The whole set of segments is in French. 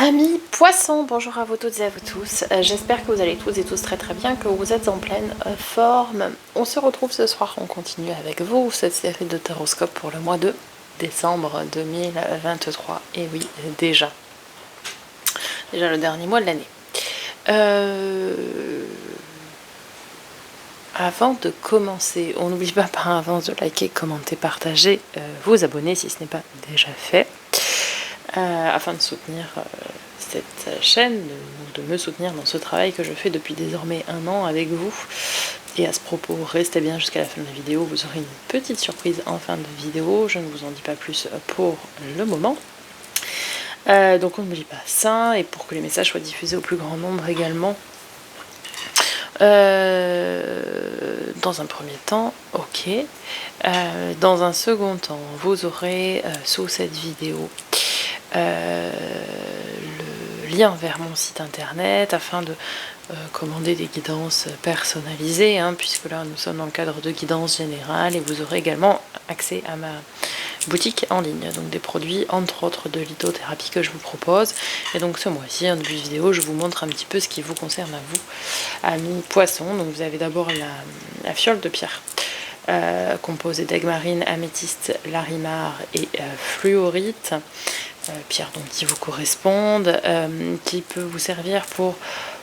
Amis poissons, bonjour à vous toutes et à vous tous. J'espère que vous allez toutes et tous très très bien, que vous êtes en pleine forme. On se retrouve ce soir, on continue avec vous cette série de taroscopes pour le mois de décembre 2023. Et oui, déjà le dernier mois de l'année. Avant de commencer, on n'oublie pas par avance de liker, commenter, partager, vous abonner si ce n'est pas déjà fait. Afin de soutenir cette chaîne, de me soutenir dans ce travail que je fais depuis désormais 1 an avec vous. Et à ce propos, restez bien jusqu'à la fin de la vidéo, vous aurez une petite surprise en fin de vidéo, je ne vous en dis pas plus pour le moment. Donc on n'oublie pas ça, et pour que les messages soient diffusés au plus grand nombre également, dans un premier temps, ok. Dans un second temps, vous aurez sous cette vidéo le lien vers mon site internet afin de commander des guidances personnalisées, puisque là nous sommes dans le cadre de guidance générale, et vous aurez également accès à ma boutique en ligne, donc des produits entre autres de lithothérapie que je vous propose. Et donc ce mois-ci, en début de vidéo, je vous montre un petit peu ce qui vous concerne à vous, amis poissons. Donc vous avez d'abord la fiole de pierre composée d'aigue-marine, améthyste, larimar et fluorite, pierres donc qui vous correspondent, qui peut vous servir pour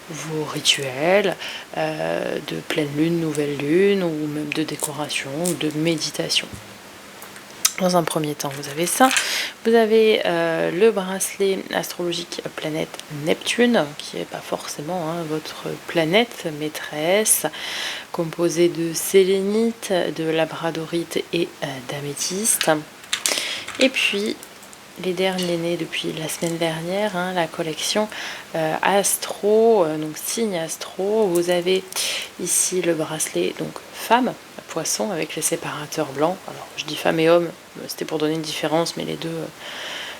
vos rituels de pleine lune, nouvelle lune, ou même de décoration ou de méditation. Dans un premier temps, vous avez ça. Vous avez le bracelet astrologique planète Neptune, qui n'est pas forcément votre planète maîtresse, composé de sélénite, de labradorite et d'améthyste. Et puis, les derniers nés depuis la semaine dernière, la collection Astro, donc signe Astro. Vous avez ici le bracelet donc femme, poisson, avec les séparateurs blancs. Alors je dis femme et homme, c'était pour donner une différence, mais les deux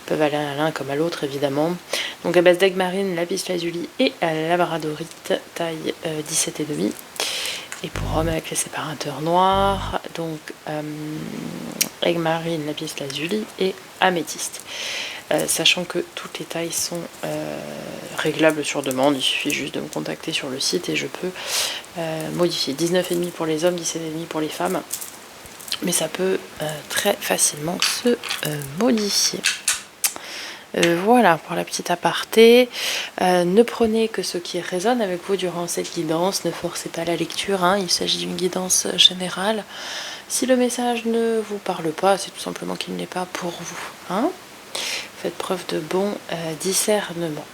peuvent aller à l'un comme à l'autre évidemment. Donc à base d'aigue marine, lapis lazuli et labradorite, taille 17,5. Et pour homme avec les séparateurs noirs, donc aigue marine, lapis lazuli et améthyste. Sachant que toutes les tailles sont réglables sur demande, il suffit juste de me contacter sur le site et je peux modifier. 19,5 pour les hommes, 17,5 pour les femmes, mais ça peut très facilement se modifier. Voilà pour la petite aparté. Ne prenez que ce qui résonne avec vous durant cette guidance, ne forcez pas la lecture, il s'agit d'une guidance générale. Si le message ne vous parle pas, c'est tout simplement qu'il n'est pas pour vous. Faites preuve de bon discernement.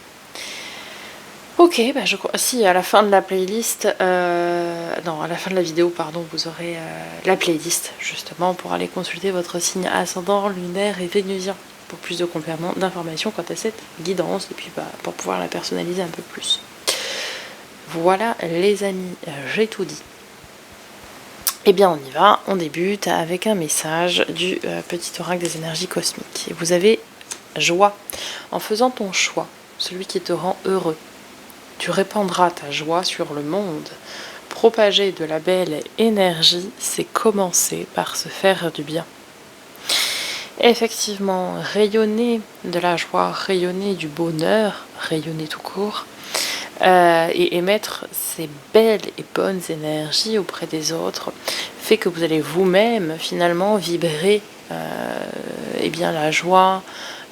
Ok, je crois. Si à la fin de la playlist, non, à la fin de la vidéo, pardon, vous aurez la playlist justement pour aller consulter votre signe ascendant, lunaire et vénusien pour plus de compléments d'informations quant à cette guidance, et puis pour pouvoir la personnaliser un peu plus. Voilà les amis, j'ai tout dit. Eh bien on y va, on débute avec un message du petit oracle des énergies cosmiques. Et vous avez joie. En faisant ton choix, celui qui te rend heureux, tu répandras ta joie sur le monde. Propager de la belle énergie, c'est commencer par se faire du bien. Effectivement, rayonner de la joie, rayonner du bonheur, rayonner tout court, et émettre ces belles et bonnes énergies auprès des autres, fait que vous allez vous-même finalement vibrer la joie,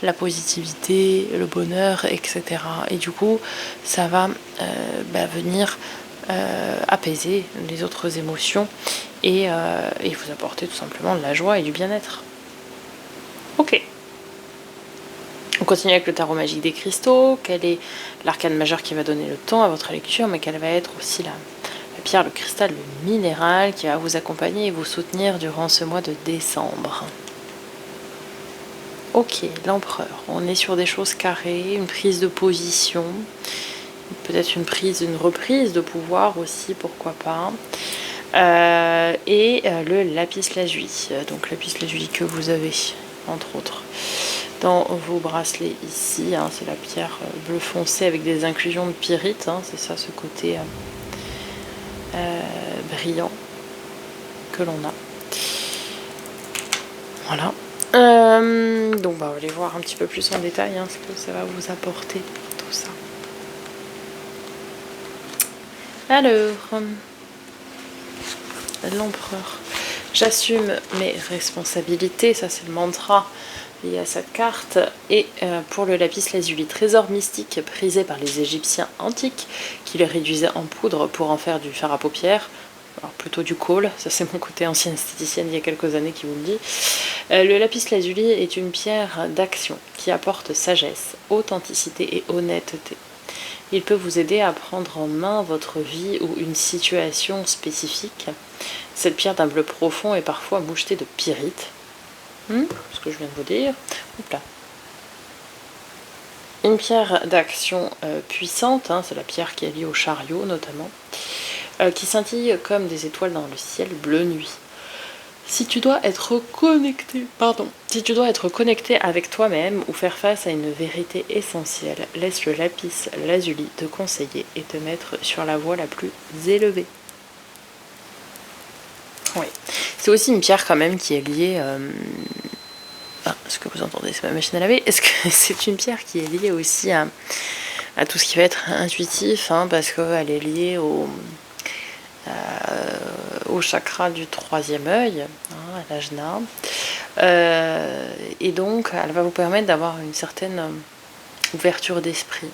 la positivité, le bonheur, etc. Et du coup, ça va venir apaiser les autres émotions et vous apporter tout simplement de la joie et du bien-être. Ok. On continue avec le tarot magique des cristaux. Quel est l'arcane majeur qui va donner le ton à votre lecture, mais quelle va être aussi la pierre, le cristal, le minéral qui va vous accompagner et vous soutenir durant ce mois de décembre. Ok, l'empereur. On est sur des choses carrées, une prise de position, peut-être une reprise de pouvoir aussi, pourquoi pas. Et le lapis lazuli. Donc lapis lazuli que vous avez, entre autres, dans vos bracelets ici. C'est la pierre bleu foncé avec des inclusions de pyrite. C'est ça, ce côté brillant que l'on a. Voilà. Donc on va aller voir un petit peu plus en détail ce que ça va vous apporter tout ça. Alors, l'empereur. J'assume mes responsabilités, ça c'est le mantra lié à cette carte. Et pour le lapis lazuli, trésor mystique prisé par les Égyptiens antiques, qui les réduisaient en poudre pour en faire du fer à paupières. Alors plutôt du kohl, ça c'est mon côté ancienne esthéticienne il y a quelques années qui vous le dit. Le lapis lazuli est une pierre d'action qui apporte sagesse, authenticité et honnêteté. Il peut vous aider à prendre en main votre vie ou une situation spécifique. Cette pierre d'un bleu profond est parfois mouchetée de pyrite. Ce que je viens de vous dire. Là. Une pierre d'action puissante, c'est la pierre qui est liée au chariot notamment, qui scintille comme des étoiles dans le ciel bleu nuit. Si tu dois être connecté avec toi-même ou faire face à une vérité essentielle, laisse le lapis lazuli te conseiller et te mettre sur la voie la plus élevée. Oui. C'est aussi une pierre quand même qui est liée... ce que vous entendez, c'est ma machine à laver. Est-ce que c'est une pierre qui est liée aussi à tout ce qui va être intuitif, parce qu'elle est liée au chakra du troisième œil, à l'ajna. Et donc, elle va vous permettre d'avoir une certaine ouverture d'esprit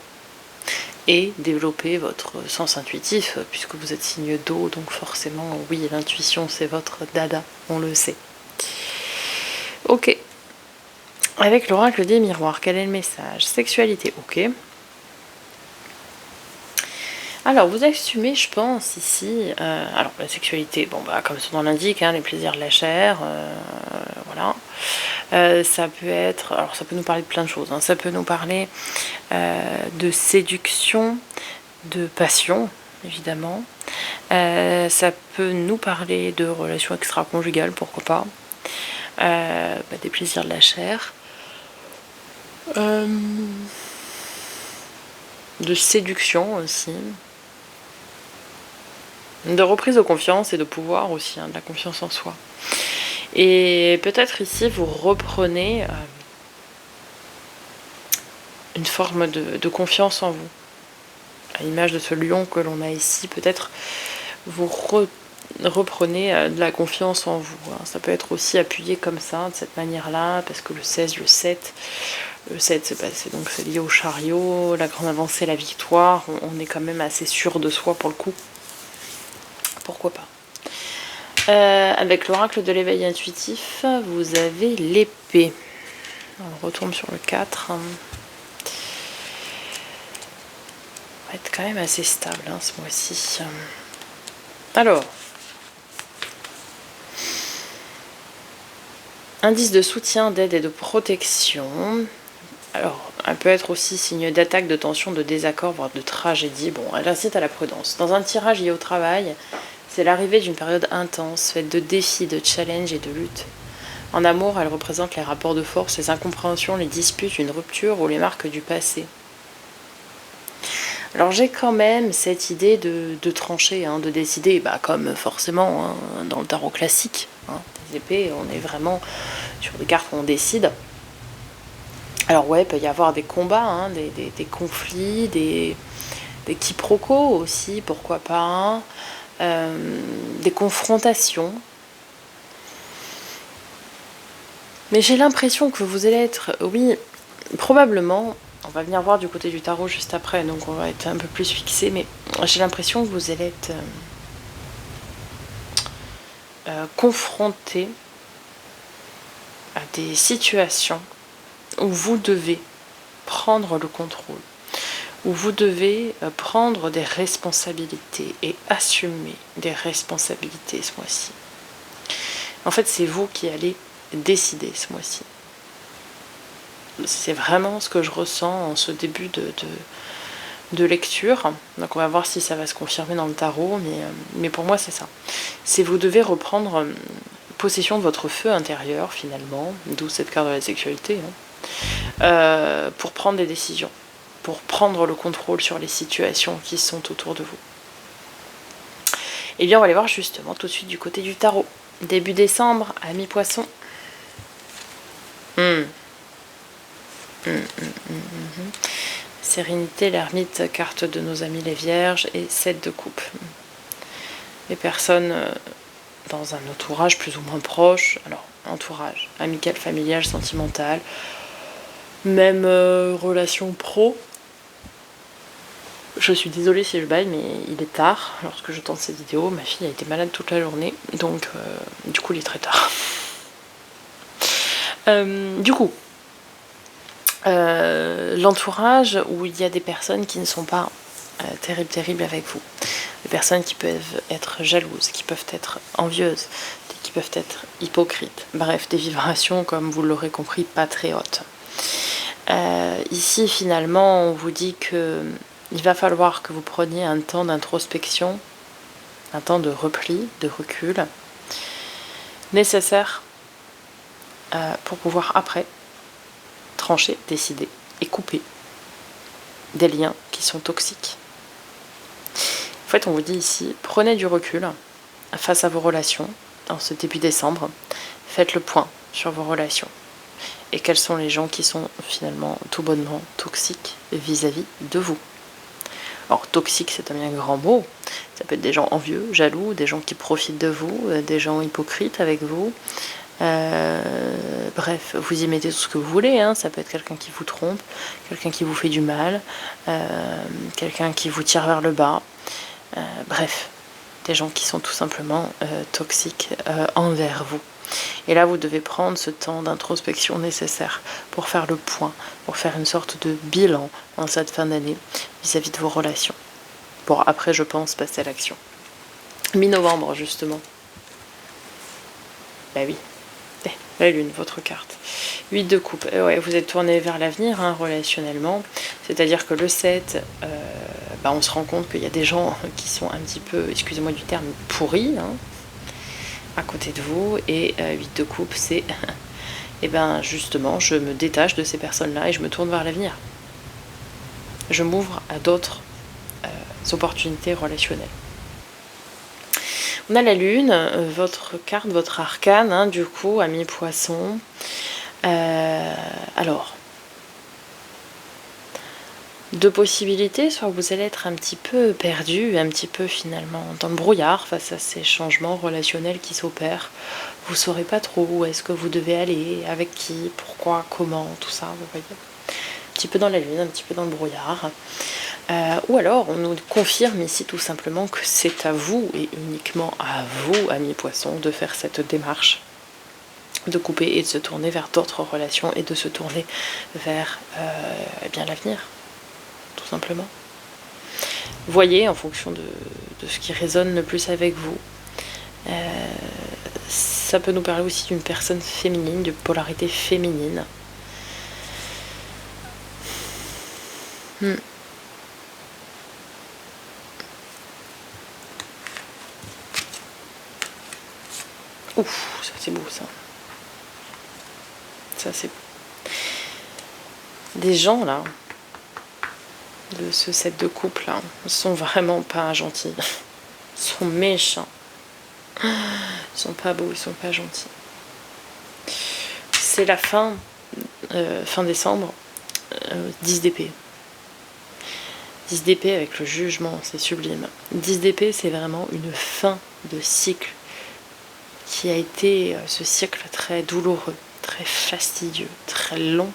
et développer votre sens intuitif, puisque vous êtes signe d'eau, donc forcément, oui, l'intuition, c'est votre dada, on le sait. Ok. Avec l'oracle des miroirs, quel est le message? Sexualité, ok. Alors, vous assumez, je pense, ici, alors la sexualité, comme son nom l'indique, les plaisirs de la chair, voilà. Ça peut être, alors ça peut nous parler de plein de choses, ça peut nous parler de séduction, de passion, évidemment. Ça peut nous parler de relations extra-conjugales, pourquoi pas. Des plaisirs de la chair. De séduction aussi. De reprise de confiance et de pouvoir aussi, de la confiance en soi. Et peut-être ici vous reprenez une forme de confiance en vous. À l'image de ce lion que l'on a ici, peut-être vous reprenez de la confiance en vous. Ça peut être aussi appuyé comme ça, de cette manière-là, parce que le 16, le 7, c'est lié au chariot, la grande avancée, la victoire. On est quand même assez sûr de soi pour le coup. Pourquoi pas. Avec l'oracle de l'éveil intuitif, vous avez l'épée. On retourne sur le 4. On va être quand même assez stable ce mois-ci. Alors, indice de soutien, d'aide et de protection. Alors, elle peut être aussi signe d'attaque, de tension, de désaccord, voire de tragédie. Bon, elle incite à la prudence. Dans un tirage lié au travail, c'est l'arrivée d'une période intense, faite de défis, de challenges et de luttes. En amour, elle représente les rapports de force, les incompréhensions, les disputes, une rupture ou les marques du passé. Alors j'ai quand même cette idée de trancher, de décider, comme forcément dans le tarot classique. Les épées, on est vraiment sur des cartes où on décide. Alors ouais, il peut y avoir des combats, des conflits, des quiproquos aussi, pourquoi pas, des confrontations. Mais j'ai l'impression que vous allez être, oui, probablement, on va venir voir du côté du tarot juste après, donc on va être un peu plus fixé, mais j'ai l'impression que vous allez être confronté à des situations où vous devez prendre le contrôle, où vous devez prendre des responsabilités et assumer des responsabilités ce mois-ci. En fait, c'est vous qui allez décider ce mois-ci. C'est vraiment ce que je ressens en ce début de lecture. Donc on va voir si ça va se confirmer dans le tarot, mais pour moi c'est ça. C'est vous devez reprendre possession de votre feu intérieur finalement, d'où cette carte de la sexualité, pour prendre des décisions, pour prendre le contrôle sur les situations qui sont autour de vous. Et bien on va aller voir justement tout de suite du côté du tarot. Début décembre, amis poissons. Hmm. Sérénité, l'ermite, carte de nos amis les vierges, et 7 de coupe. Les personnes dans un entourage plus ou moins proche, alors entourage amical, familial, sentimental, même relation pro. Je suis désolée si je baille, mais il est tard lorsque je tourne cette vidéo. Ma fille a été malade toute la journée, donc du coup il est très tard. Du coup, l'entourage où il y a des personnes qui ne sont pas terribles avec vous. Des personnes qui peuvent être jalouses, qui peuvent être envieuses, qui peuvent être hypocrites. Bref, des vibrations, comme vous l'aurez compris, pas très hautes. Ici, finalement, on vous dit que il va falloir que vous preniez un temps d'introspection, un temps de repli, de recul, nécessaire pour pouvoir après trancher, décider et couper des liens qui sont toxiques. En fait, on vous dit ici, prenez du recul face à vos relations en ce début décembre. Faites le point sur vos relations. Et quels sont les gens qui sont finalement tout bonnement toxiques vis-à-vis de vous. Alors, toxique, c'est un bien grand mot. Ça peut être des gens envieux, jaloux, des gens qui profitent de vous, des gens hypocrites avec vous. Bref, vous y mettez tout ce que vous voulez, hein. Ça peut être quelqu'un qui vous trompe, quelqu'un qui vous fait du mal, quelqu'un qui vous tire vers le bas. Bref, des gens qui sont tout simplement toxiques envers vous. Et là, vous devez prendre ce temps d'introspection nécessaire pour faire le point, pour faire une sorte de bilan en cette fin d'année vis-à-vis de vos relations. Pour après, je pense, passer à l'action. Mi-novembre, justement. Bah oui. La lune, votre carte. 8 de coupe. Ouais, vous êtes tourné vers l'avenir, hein, relationnellement. C'est-à-dire que le 7, on se rend compte qu'il y a des gens qui sont un petit peu, excusez-moi du terme, pourris, hein, à côté de vous. Et 8 de coupe, c'est, justement, je me détache de ces personnes-là et je me tourne vers l'avenir. Je m'ouvre à d'autres opportunités relationnelles. On a la lune, votre carte, votre arcane, hein, du coup, ami poisson. Alors, deux possibilités, soit vous allez être un petit peu perdu, un petit peu finalement dans le brouillard face à ces changements relationnels qui s'opèrent. Vous ne saurez pas trop où est-ce que vous devez aller, avec qui, pourquoi, comment, tout ça, vous voyez. Un petit peu dans la lune, un petit peu dans le brouillard. Ou alors, on nous confirme ici tout simplement que c'est à vous, et uniquement à vous, amis poissons, de faire cette démarche, de couper et de se tourner vers d'autres relations et de se tourner vers l'avenir, tout simplement. Voyez en fonction de ce qui résonne le plus avec vous. Ça peut nous parler aussi d'une personne féminine, de polarité féminine. Ouf, ça c'est beau ça. Ça c'est beau. Des gens là, de ce set de couple là, sont vraiment pas gentils. Ils sont méchants. Ils sont pas beaux, ils sont pas gentils. C'est la fin décembre, 10 d'épée. 10 d'épée avec le jugement, c'est sublime. 10 d'épée, c'est vraiment une fin de cycle qui a été ce cycle très douloureux, très fastidieux, très long,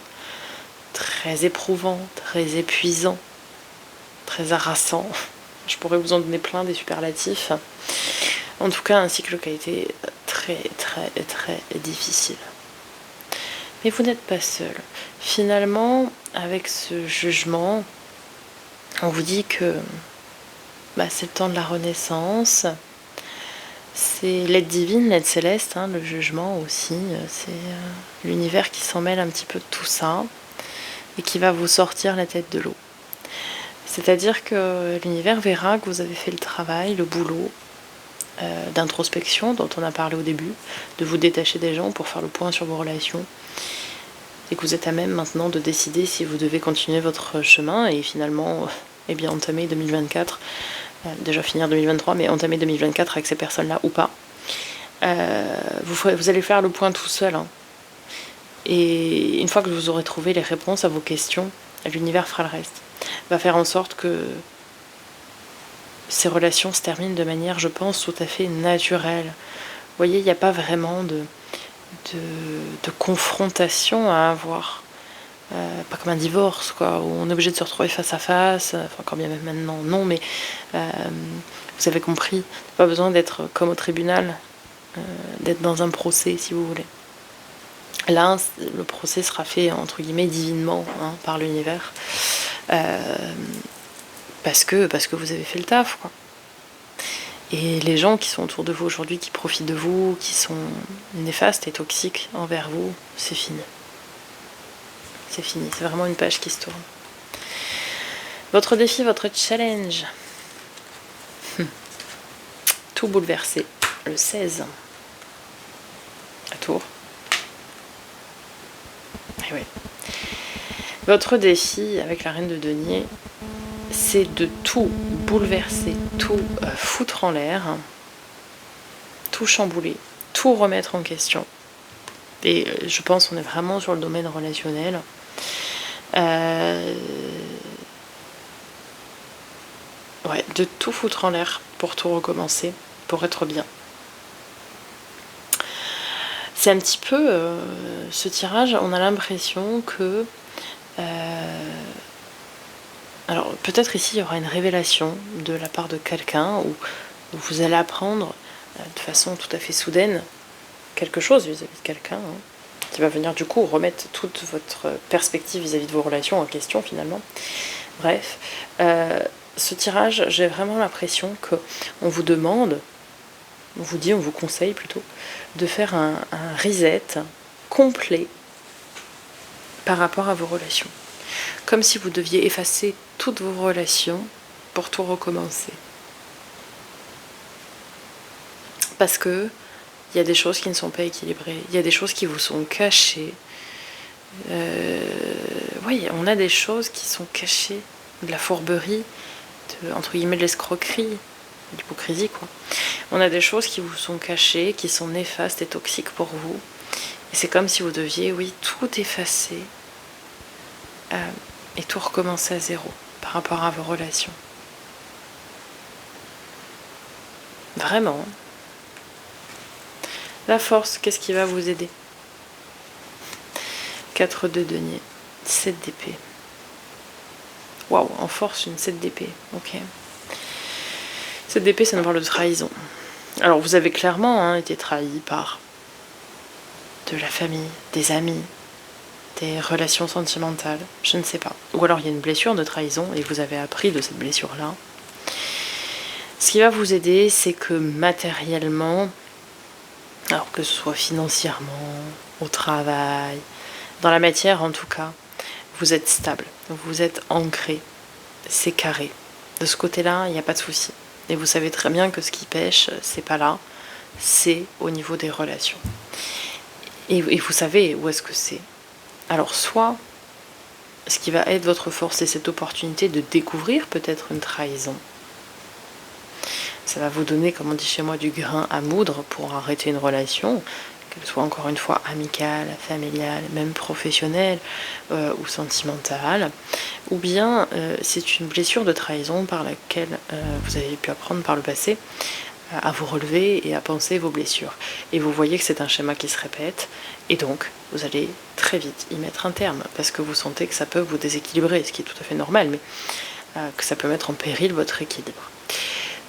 très éprouvant, très épuisant, très harassant. Je pourrais vous en donner plein des superlatifs. En tout cas, un cycle qui a été très, très, très difficile. Mais vous n'êtes pas seul. Finalement, avec ce jugement, on vous dit que c'est le temps de la renaissance. C'est l'aide divine, l'aide céleste, hein, le jugement aussi. C'est l'univers qui s'en mêle un petit peu de tout ça et qui va vous sortir la tête de l'eau. C'est-à-dire que l'univers verra que vous avez fait le travail, le boulot d'introspection dont on a parlé au début, de vous détacher des gens pour faire le point sur vos relations, et que vous êtes à même maintenant de décider si vous devez continuer votre chemin et finalement entamer 2024, déjà finir 2023, mais entamer 2024 avec ces personnes-là ou pas. Vous allez faire le point tout seul, hein. Et une fois que vous aurez trouvé les réponses à vos questions, l'univers fera le reste. Va faire en sorte que ces relations se terminent de manière, je pense, tout à fait naturelle. Vous voyez, il n'y a pas vraiment de confrontation à avoir. Pas comme un divorce, quoi, où on est obligé de se retrouver face à face. Enfin, quand bien même maintenant, non, mais vous avez compris. Pas besoin d'être comme au tribunal, d'être dans un procès, si vous voulez. Là, le procès sera fait, entre guillemets, divinement, hein, par l'univers. Parce que vous avez fait le taf, quoi. Et les gens qui sont autour de vous aujourd'hui, qui profitent de vous, qui sont néfastes et toxiques envers vous, c'est fini. C'est fini, c'est vraiment une page qui se tourne. Votre défi, votre challenge. Tout bouleversé. Le 16. À tour. Et oui. Votre défi avec la reine de denier, c'est de tout bouleverser, tout foutre en l'air, tout chambouler, tout remettre en question. Et je pense qu'on est vraiment sur le domaine relationnel. Ouais, de tout foutre en l'air pour tout recommencer, pour être bien. C'est un petit peu ce tirage, on a l'impression que alors peut-être ici il y aura une révélation de la part de quelqu'un où vous allez apprendre de façon tout à fait soudaine quelque chose vis-à-vis de quelqu'un, hein, qui va venir du coup remettre toute votre perspective vis-à-vis de vos relations en question finalement. Bref, ce tirage, j'ai vraiment l'impression qu'on vous demande, on vous conseille plutôt, de faire un reset complet par rapport à vos relations. Comme si vous deviez effacer toutes vos relations pour tout recommencer. Parce que il y a des choses qui ne sont pas équilibrées, il y a des choses qui vous sont cachées. Oui, on a des choses qui sont cachées, de la fourberie, entre guillemets de l'escroquerie, de l'hypocrisie, quoi. On a des choses qui vous sont cachées, qui sont néfastes et toxiques pour vous. Et c'est comme si vous deviez, oui, tout effacer et tout recommencer à zéro par rapport à vos relations. Vraiment. La force, qu'est-ce qui va vous aider? 4 de denier, 7 d'épée. Waouh, en force, une 7 d'épée. Ok. 7 d'épée, ça nous parle de trahison. Alors, vous avez clairement été trahi par de la famille, des amis, des relations sentimentales, je ne sais pas. Ou alors, il y a une blessure de trahison et vous avez appris de cette blessure-là. Ce qui va vous aider, c'est que matériellement, alors que ce soit financièrement, au travail, dans la matière en tout cas, vous êtes stable, vous êtes ancré, c'est carré. De ce côté-là, il n'y a pas de souci. Et vous savez très bien que ce qui pêche, c'est pas là, c'est au niveau des relations. Et vous savez où est-ce que c'est. Alors soit, ce qui va être votre force, c'est cette opportunité de découvrir peut-être une trahison. Ça va vous donner, comme on dit chez moi, du grain à moudre pour arrêter une relation, qu'elle soit encore une fois amicale, familiale, même professionnelle ou sentimentale. Ou bien c'est une blessure de trahison par laquelle vous avez pu apprendre par le passé à vous relever et à penser vos blessures. Et vous voyez que c'est un schéma qui se répète, et donc vous allez très vite y mettre un terme, parce que vous sentez que ça peut vous déséquilibrer, ce qui est tout à fait normal, mais que ça peut mettre en péril votre équilibre.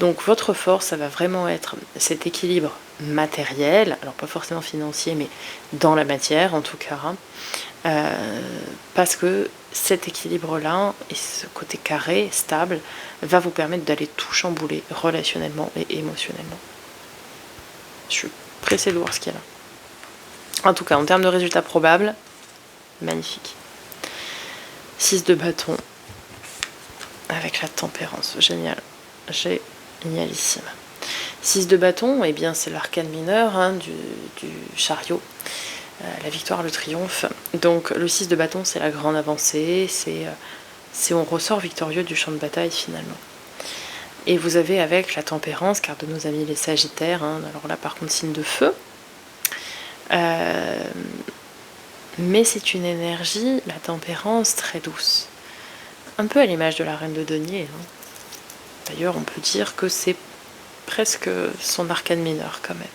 Donc votre force, ça va vraiment être cet équilibre matériel, alors pas forcément financier, mais dans la matière en tout cas, parce que cet équilibre-là et ce côté carré, stable, va vous permettre d'aller tout chambouler relationnellement et émotionnellement. Je suis pressée de voir ce qu'il y a là. En tout cas, en termes de résultats probables, magnifique. 6 de bâton avec la tempérance, génial. Génialissime. 6 de bâton, eh bien c'est l'arcane mineur du chariot. La victoire, le triomphe. Donc le 6 de bâton, c'est la grande avancée, c'est on ressort victorieux du champ de bataille finalement. Et vous avez avec la tempérance, car de nos amis les sagittaires, alors là par contre signe de feu, Mais c'est une énergie, la tempérance, très douce. Un peu à l'image de la reine de denier. Hein. D'ailleurs, on peut dire que c'est presque son arcane mineur quand même.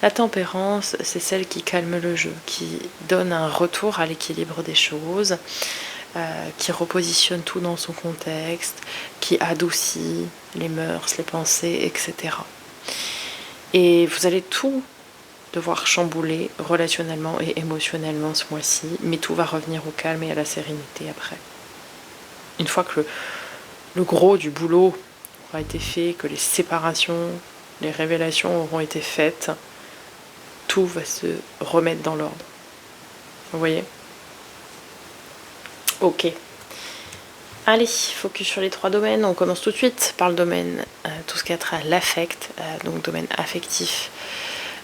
La tempérance, c'est celle qui calme le jeu, qui donne un retour à l'équilibre des choses, qui repositionne tout dans son contexte, qui adoucit les mœurs, les pensées, etc. Et vous allez tout devoir chambouler relationnellement et émotionnellement ce mois-ci, mais tout va revenir au calme et à la sérénité après. Une fois que le gros du boulot aura été fait, que les séparations, les révélations auront été faites, tout va se remettre dans l'ordre. Vous voyez ? Ok. Allez, focus sur les 3 domaines. On commence tout de suite par le domaine, tout ce qui a trait à l'affect, donc domaine affectif,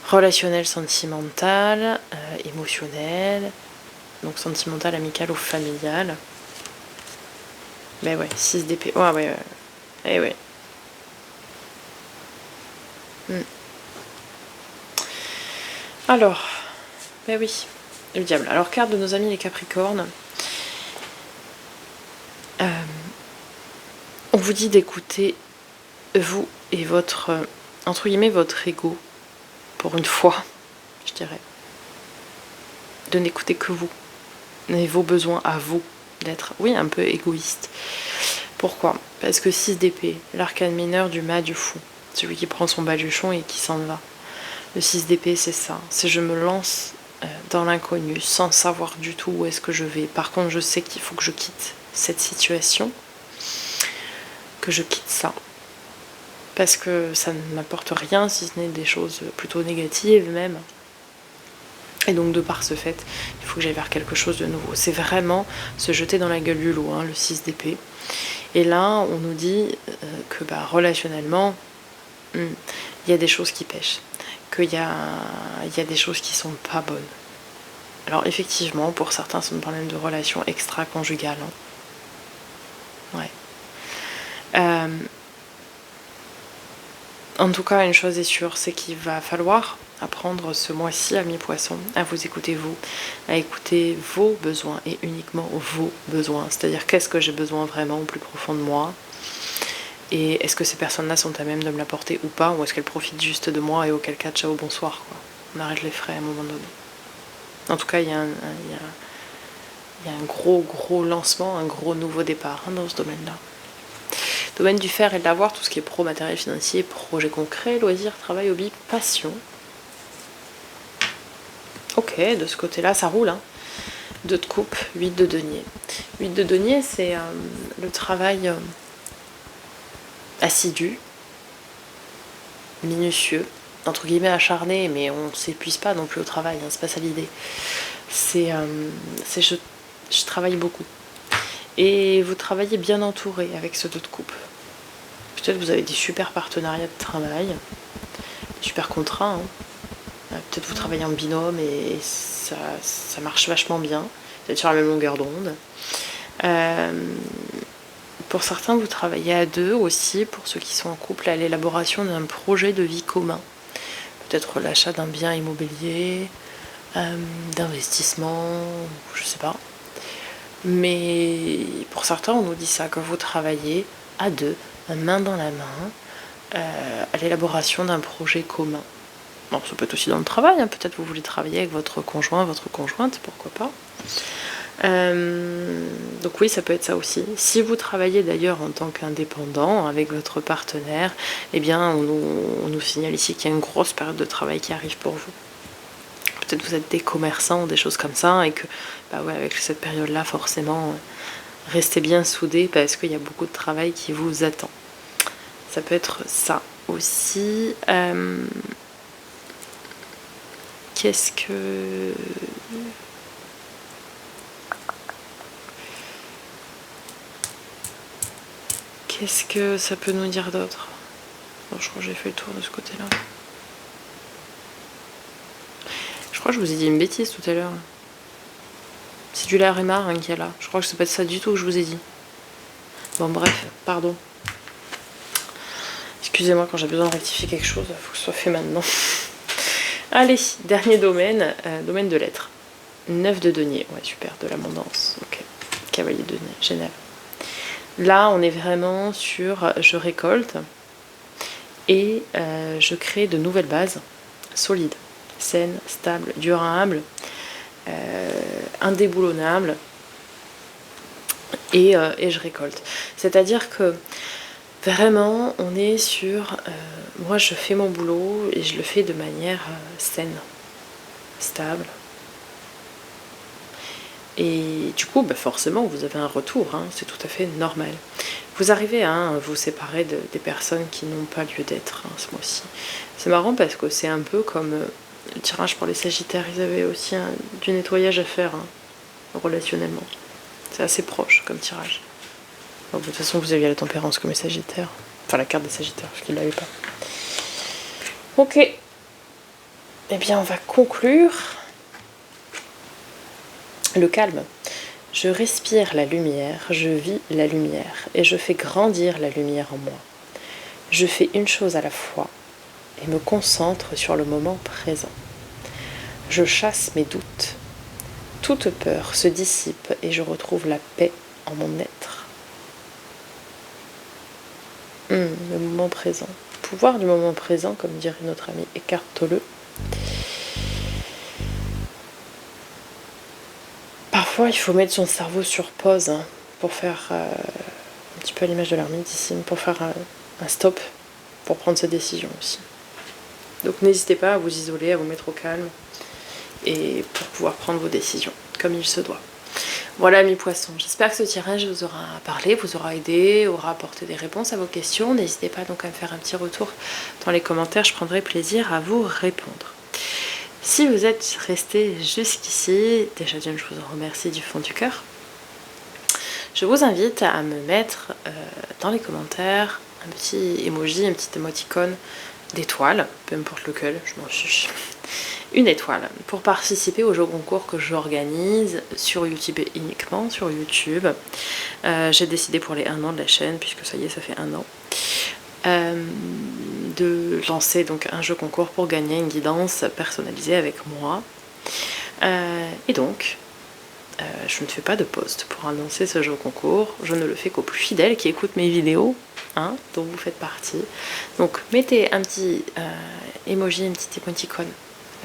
relationnel, sentimental, émotionnel, donc sentimental, amical ou familial. Mais ouais, 6 d'épée. Ouais, ouais. Eh ouais. Alors, ben oui, le diable. Alors, carte de nos amis les Capricornes. On vous dit d'écouter vous et votre, entre guillemets, votre ego, pour une fois, je dirais. De n'écouter que vous, et vos besoins à vous, d'être, oui, un peu égoïste. Pourquoi ? Parce que 6 d'épée, l'arcane mineur du mât du fou, celui qui prend son baluchon et qui s'en va. Le 6 d'épée, c'est ça, c'est je me lance dans l'inconnu, sans savoir du tout où est-ce que je vais. Par contre, je sais qu'il faut que je quitte cette situation, que je quitte ça. Parce que ça ne m'apporte rien, si ce n'est des choses plutôt négatives même. Et donc de par ce fait, il faut que j'aille vers quelque chose de nouveau. C'est vraiment se jeter dans la gueule du loup, hein, le 6 d'épée. Et là, on nous dit que relationnellement, il y a des choses qui pêchent. Qu'il y a des choses qui sont pas bonnes. Alors effectivement, pour certains, c'est un problème de relation extra-conjugale. Hein. Ouais. En tout cas, une chose est sûre, c'est qu'il va falloir apprendre ce mois-ci à mi-poisson à vous écouter vous, à écouter vos besoins et uniquement vos besoins. C'est-à-dire qu'est-ce que j'ai besoin vraiment au plus profond de moi et est-ce que ces personnes-là sont à même de me l'apporter ou pas, ou est-ce qu'elles profitent juste de moi et auquel cas, ciao, bonsoir, quoi. On arrête les frais à un moment donné. En tout cas, il y a un gros lancement, un gros nouveau départ dans ce domaine-là. Domaine du faire et de l'avoir, tout ce qui est pro, matériel, financier, projet concret, loisirs, travail, hobby, passion. Ok, de ce côté-là, ça roule. Hein. 2 de coupe, 8 de denier. 8 de denier, c'est le travail assidu, minutieux, entre guillemets acharné, mais on ne s'épuise pas non plus au travail, hein, c'est pas ça l'idée. C'est je travaille beaucoup. Et vous travaillez bien entouré avec ce 2 de coupe. Peut-être que vous avez des super partenariats de travail, des super contrats. Hein. Peut-être vous travaillez en binôme et ça marche vachement bien. Vous êtes sur la même longueur d'onde. Pour certains, vous travaillez à 2 aussi, pour ceux qui sont en couple, à l'élaboration d'un projet de vie commun. Peut-être l'achat d'un bien immobilier, d'investissement, je sais pas. Mais pour certains, on nous dit ça, que vous travaillez à 2, main dans la main, à l'élaboration d'un projet commun. Bon, ça peut être aussi dans le travail, hein. Peut-être vous voulez travailler avec votre conjoint, votre conjointe, pourquoi pas. Donc oui, ça peut être ça aussi. Si vous travaillez d'ailleurs en tant qu'indépendant avec votre partenaire, eh bien on nous signale ici qu'il y a une grosse période de travail qui arrive pour vous. Peut-être que vous êtes des commerçants, des choses comme ça, et que avec cette période-là, forcément, restez bien soudés parce qu'il y a beaucoup de travail qui vous attend. Ça peut être ça aussi. Qu'est-ce que ça peut nous dire d'autre ? Bon, je crois que j'ai fait le tour de ce côté-là. Je crois que je vous ai dit une bêtise tout à l'heure. C'est du Larimar qui est là. Je crois que c'est pas ça du tout que je vous ai dit. Bon bref, pardon. Excusez-moi, quand j'ai besoin de rectifier quelque chose, il faut que ce soit fait maintenant. Allez, dernier domaine, domaine de l'être. 9 de denier, ouais super, de l'abondance, ok. Cavalier de denier, génial. Là on est vraiment sur je récolte et je crée de nouvelles bases solides, saines, stables, durables, indéboulonnables et je récolte. C'est-à-dire que vraiment on est sur moi je fais mon boulot et je le fais de manière saine, stable. Et du coup, forcément, vous avez un retour, hein, c'est tout à fait normal. Vous arrivez à vous séparer des personnes qui n'ont pas lieu d'être ce mois-ci. C'est marrant parce que c'est un peu comme le tirage pour les Sagittaires. Ils avaient aussi du nettoyage à faire relationnellement. C'est assez proche comme tirage. Bon, de toute façon, vous aviez la tempérance comme les Sagittaires. Enfin, la carte des Sagittaires, parce qu'ils ne l'avaient pas. Ok. Eh bien, on va conclure. Le calme. Je respire la lumière, je vis la lumière et je fais grandir la lumière en moi. Je fais une chose à la fois et me concentre sur le moment présent. Je chasse mes doutes. Toute peur se dissipe et je retrouve la paix en mon être. Le moment présent. Pouvoir du moment présent, comme dirait notre ami Eckhart Tolle. Parfois, il faut mettre son cerveau sur pause pour faire un petit peu à l'image de l'ermite ici, pour faire un stop, pour prendre sa décision aussi. Donc n'hésitez pas à vous isoler, à vous mettre au calme et pour pouvoir prendre vos décisions comme il se doit. Voilà mes poissons, j'espère que ce tirage vous aura parlé, vous aura aidé, aura apporté des réponses à vos questions. N'hésitez pas donc à me faire un petit retour dans les commentaires, je prendrai plaisir à vous répondre. Si vous êtes resté jusqu'ici, déjà d'une je vous en remercie du fond du cœur. Je vous invite à me mettre dans les commentaires un petit emoji, un petit émoticône d'étoile, peu importe lequel, je m'en fiche. Une étoile pour participer au jeu concours que j'organise sur YouTube et uniquement sur YouTube. J'ai décidé pour les 1 an de la chaîne, puisque ça y est, ça fait 1 an. De lancer donc un jeu concours pour gagner une guidance personnalisée avec moi. Et donc, je ne fais pas de post pour annoncer ce jeu concours. Je ne le fais qu'aux plus fidèles qui écoutent mes vidéos, dont vous faites partie. Donc, mettez un petit emoji, un petit émoticône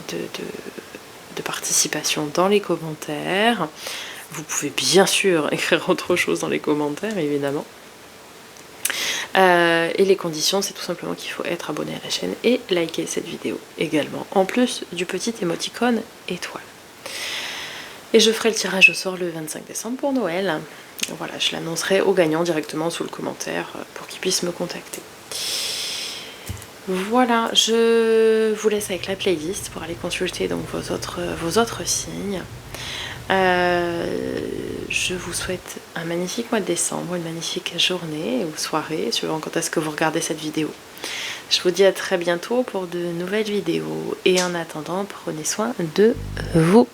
de participation dans les commentaires. Vous pouvez bien sûr écrire autre chose dans les commentaires, évidemment. Et les conditions, c'est tout simplement qu'il faut être abonné à la chaîne et liker cette vidéo également, en plus du petit émoticône étoile. Et je ferai le tirage au sort le 25 décembre pour Noël. Voilà, je l'annoncerai aux gagnants directement sous le commentaire pour qu'ils puissent me contacter. Voilà, je vous laisse avec la playlist pour aller consulter donc vos autres signes. Je vous souhaite un magnifique mois de décembre, une magnifique journée ou soirée, suivant quand est-ce que vous regardez cette vidéo. Je vous dis à très bientôt pour de nouvelles vidéos et en attendant, prenez soin de vous.